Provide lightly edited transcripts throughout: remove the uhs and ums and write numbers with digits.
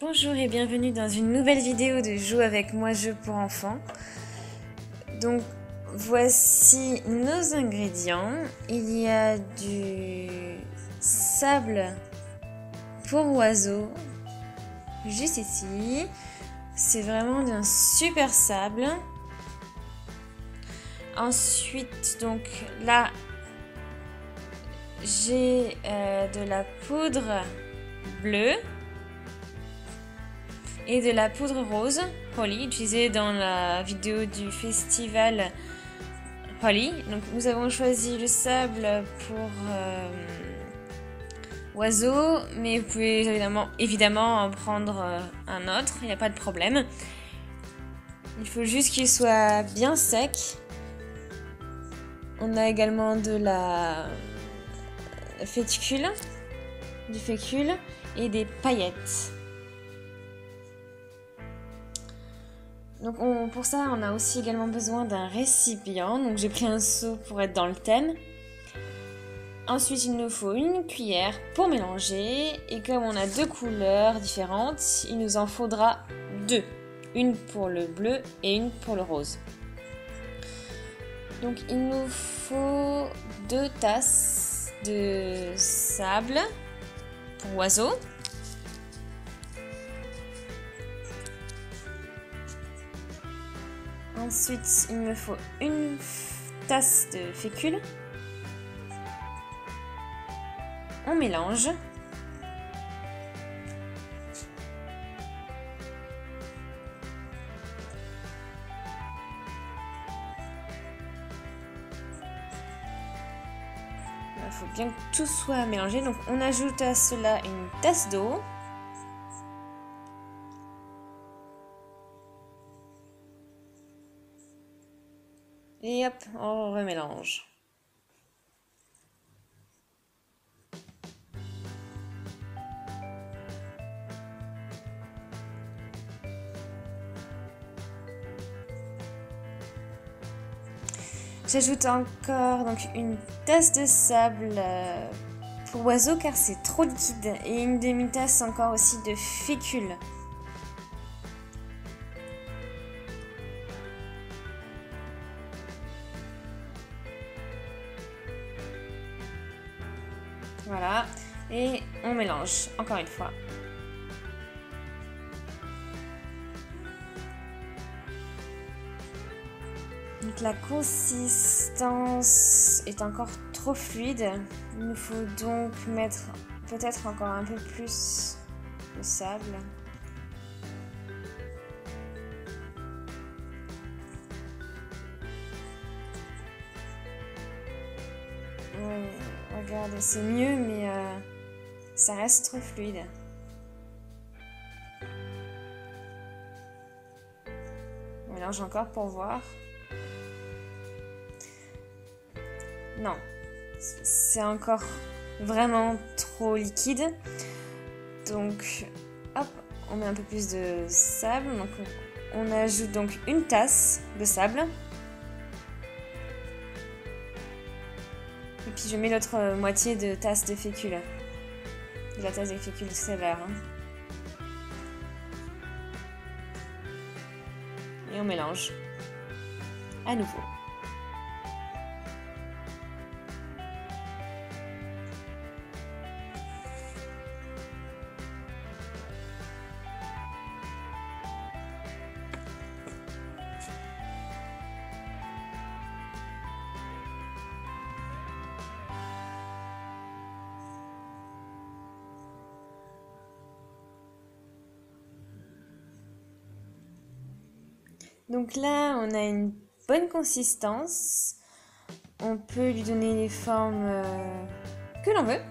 Bonjour et bienvenue dans une nouvelle vidéo de Joue avec moi, jeu pour enfants. Donc voici nos ingrédients. Il y a du sable pour oiseaux juste ici. C'est vraiment d'un super sable. Ensuite, donc là, j'ai de la poudre bleue et de la poudre rose, Holly, utilisée dans la vidéo du festival Holly. Donc nous avons choisi le sable pour oiseaux, mais vous pouvez évidemment en prendre un autre, il n'y a pas de problème. Il faut juste qu'il soit bien sec. On a également de la fécule, du fécule et des paillettes. Donc pour ça, on a aussi également besoin d'un récipient. Donc j'ai pris un seau pour être dans le thème. Ensuite, il nous faut une cuillère pour mélanger. Et comme on a deux couleurs différentes, il nous en faudra deux. Une pour le bleu et une pour le rose. Donc il nous faut 2 tasses de sable pour oiseaux. Ensuite, il me faut une tasse de fécule. On mélange. Il faut bien que tout soit mélangé. Donc on ajoute à cela une tasse d'eau. Et hop, on remélange. J'ajoute encore donc une tasse de sable pour oiseaux car c'est trop liquide et une demi-tasse encore aussi de fécule. Voilà, et on mélange encore une fois. Donc la consistance est encore trop fluide. Il nous faut donc mettre peut-être encore un peu plus de sable. Ouais, regarde, c'est mieux, mais ça reste trop fluide. On mélange encore pour voir. Non, c'est encore vraiment trop liquide. Donc, hop, on met un peu plus de sable. Donc, on ajoute donc une tasse de sable. Et puis, je mets l'autre moitié de tasse de fécule. De la tasse de fécule sévère. Et on mélange. À nouveau. Donc là, on a une bonne consistance. On peut lui donner les formes que l'on veut.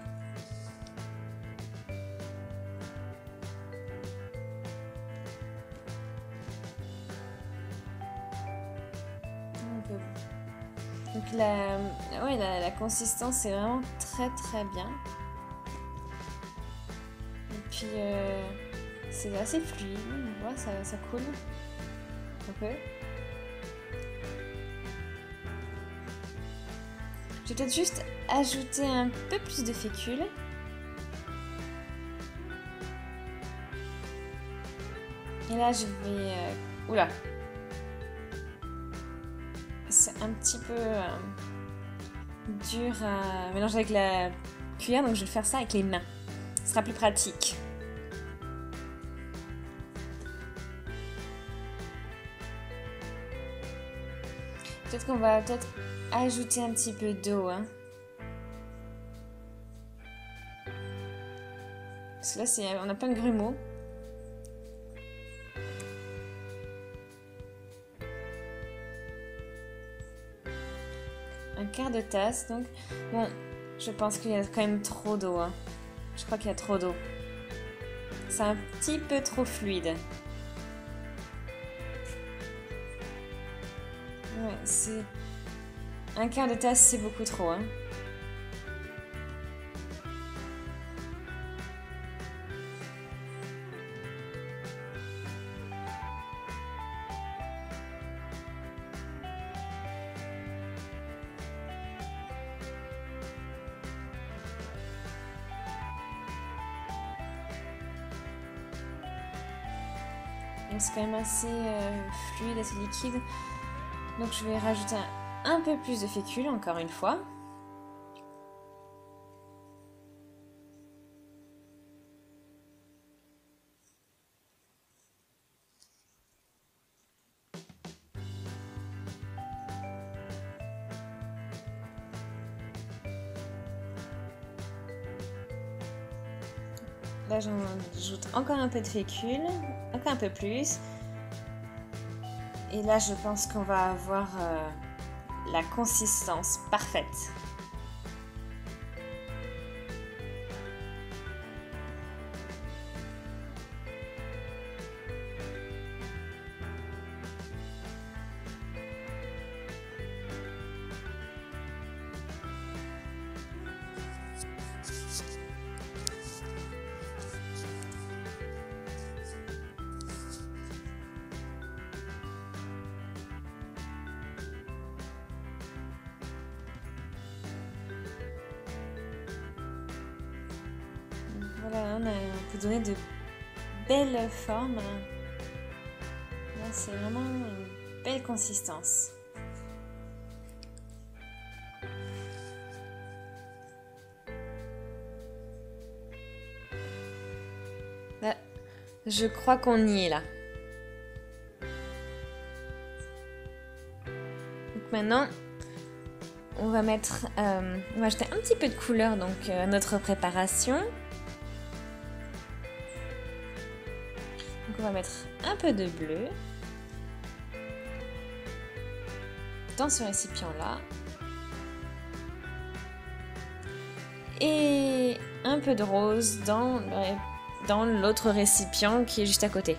Donc la consistance est vraiment très très bien. Et puis c'est assez fluide, on voit, ça coule. Un peu. Je vais peut-être juste ajouter un peu plus de fécule. Et là, je vais... Oula! C'est un petit peu dur à mélanger avec la cuillère, donc je vais faire ça avec les mains. Ce sera plus pratique. Peut-être qu'on va ajouter un petit peu d'eau, hein. Parce que là, on a plein de grumeaux. Un quart de tasse, donc. Bon, je pense qu'il y a quand même trop d'eau, hein. Je crois qu'il y a trop d'eau. C'est un petit peu trop fluide. Ouais, c'est... Un quart de tasse, c'est beaucoup trop, hein. C'est quand même assez fluide, assez liquide. Donc je vais rajouter un peu plus de fécule, encore une fois. Là, j'en ajoute encore un peu de fécule, encore un peu plus. Et là, je pense qu'on va avoir la consistance parfaite. Voilà, on peut donner de belles formes. Là, c'est vraiment une belle consistance. Là, je crois qu'on y est là. Donc maintenant, on va ajouter un petit peu de couleur donc à notre préparation. Donc on va mettre un peu de bleu dans ce récipient-là. Et un peu de rose dans l'autre récipient qui est juste à côté.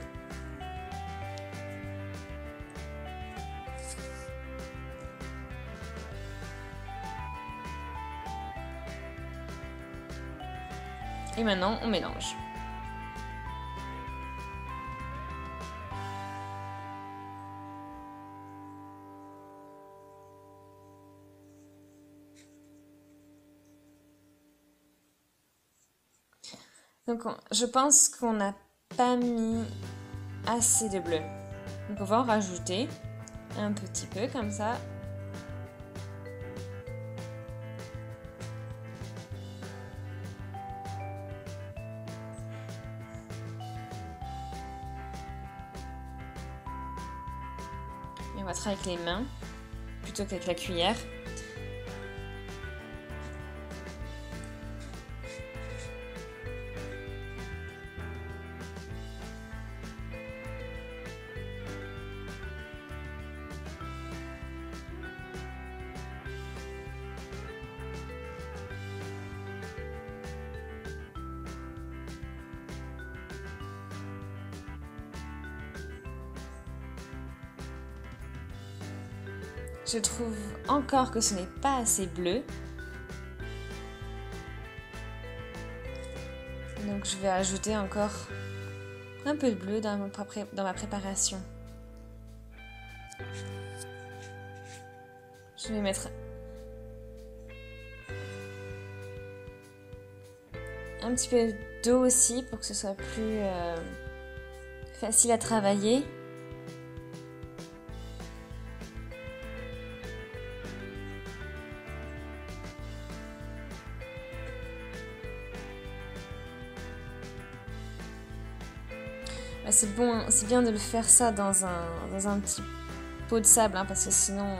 Et maintenant, on mélange. Donc, je pense qu'on n'a pas mis assez de bleu. Donc, on va en rajouter un petit peu comme ça. Et on va travailler avec les mains plutôt qu'avec la cuillère. Je trouve encore que ce n'est pas assez bleu. Donc je vais ajouter encore un peu de bleu dans ma préparation. Je vais mettre un petit peu d'eau aussi pour que ce soit plus facile à travailler. C'est bon, c'est bien de le faire ça dans un petit pot de sable, hein, parce que sinon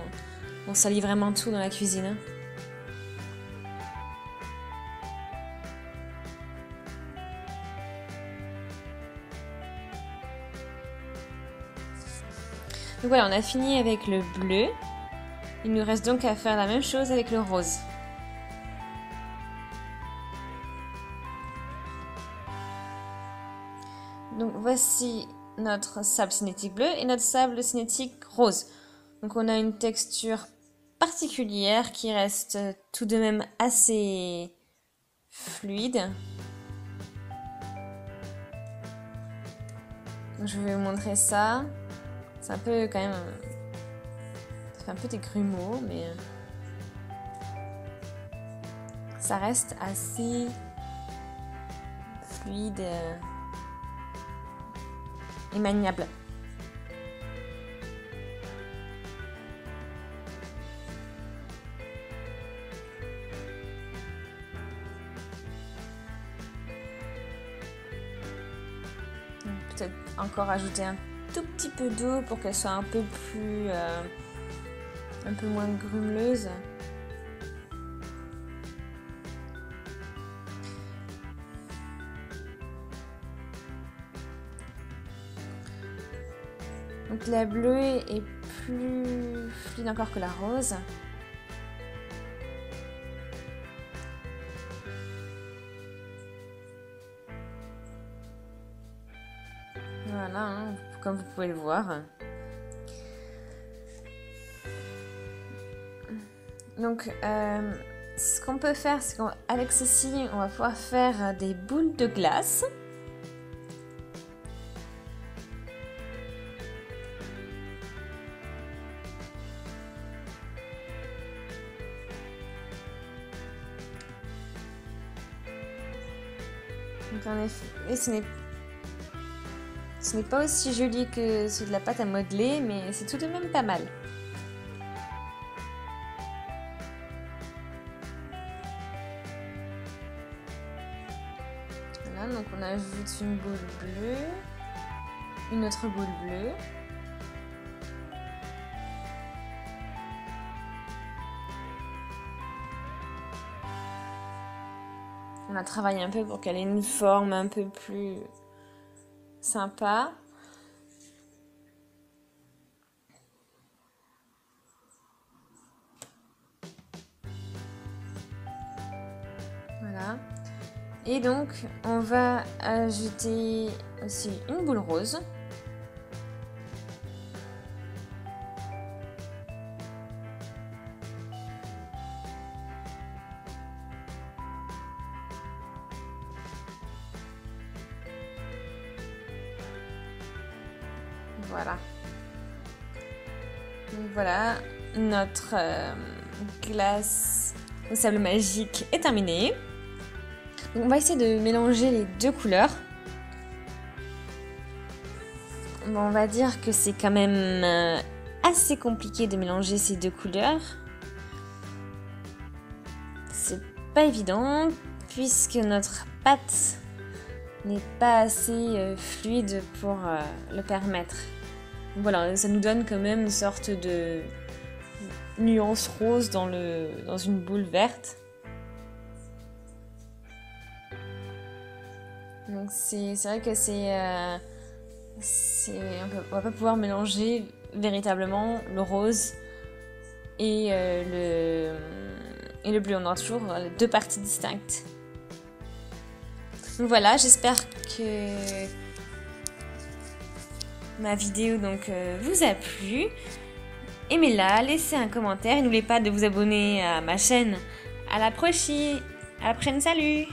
on salit vraiment tout dans la cuisine. Hein. Donc voilà, on a fini avec le bleu. Il nous reste donc à faire la même chose avec le rose. Donc voici notre sable cinétique bleu et notre sable cinétique rose. Donc on a une texture particulière qui reste tout de même assez fluide. Donc je vais vous montrer ça. C'est un peu quand même... Ça fait un peu des grumeaux, mais... Ça reste assez fluide et maniable. Peut-être encore ajouter un tout petit peu d'eau pour qu'elle soit un peu plus... un peu moins grumeleuse. Donc la bleue est plus fluide encore que la rose. Voilà, hein, comme vous pouvez le voir. Donc ce qu'on peut faire, c'est qu'avec ceci, on va pouvoir faire des boules de glace. Donc en effet, ce n'est pas aussi joli que celui de la pâte à modeler, mais c'est tout de même pas mal. Voilà, donc on ajoute une boule bleue, une autre boule bleue. On a travaillé un peu pour qu'elle ait une forme un peu plus sympa. Voilà. Et donc, on va ajouter aussi une boule rose. Voilà. Donc voilà, notre glace au sable magique est terminée. Donc on va essayer de mélanger les deux couleurs. Bon, on va dire que c'est quand même assez compliqué de mélanger ces deux couleurs. C'est pas évident puisque notre pâte n'est pas assez fluide pour le permettre. Donc voilà, ça nous donne quand même une sorte de nuance rose dans une boule verte. Donc c'est vrai que on va pas pouvoir mélanger véritablement le rose et le bleu. On aura toujours deux parties distinctes. Donc voilà, j'espère que ma vidéo vous a plu. Aimez-la, laissez un commentaire et n'oubliez pas de vous abonner à ma chaîne. À la prochaine, salut!